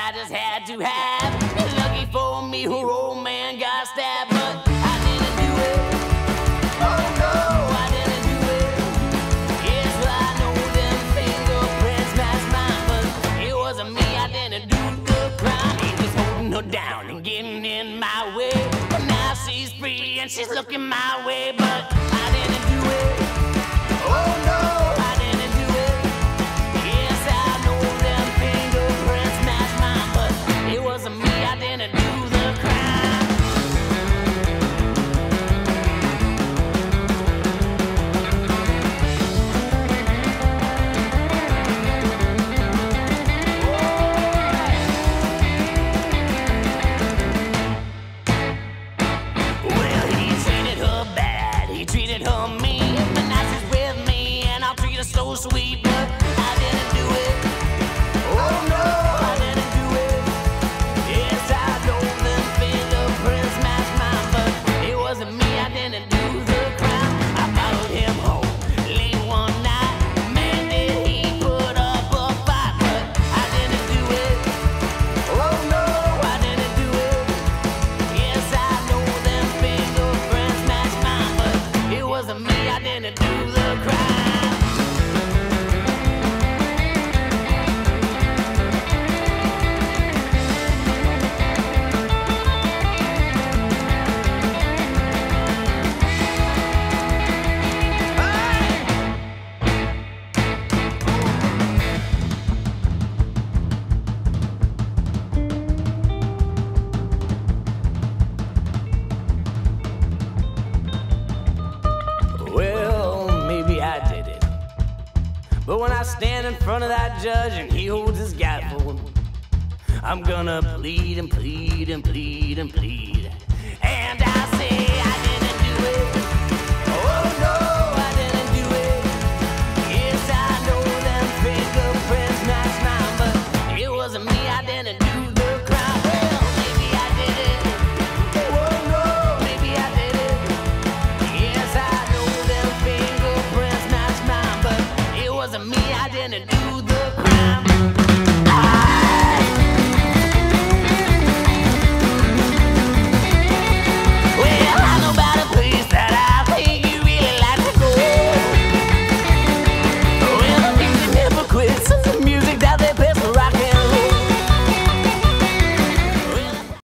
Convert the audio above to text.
I just had to have. Lucky for me, her old man got stabbed, but I didn't do it. Oh no, I didn't do it. Yes, I know them fingerprints match mine, but it wasn't me. I didn't do the crime. He was holding her down and getting in my way. But now she's free and she's looking my way, but I didn't do it. Oh no, I didn't do it. Yes, I know them fingerprints match mine, but it wasn't me. I didn't do the crime. Well, he treated her bad, he treated her mean, but now she's with me and I'll treat her so sweet, but I didn't do it. Oh no, I didn't do it. Yes, I know them fingerprints match mine, but it wasn't me. I didn't do the crime. I followed him home late one night. Man, did he put up a fight, but I didn't do it. Oh no, I didn't do it. Yes, I know them fingerprints match mine, but it wasn't me. I didn't do the crime. Well, maybe I did it. But when I stand in front of that judge and he holds his gavel, I'm gonna plead and plead and plead and plead.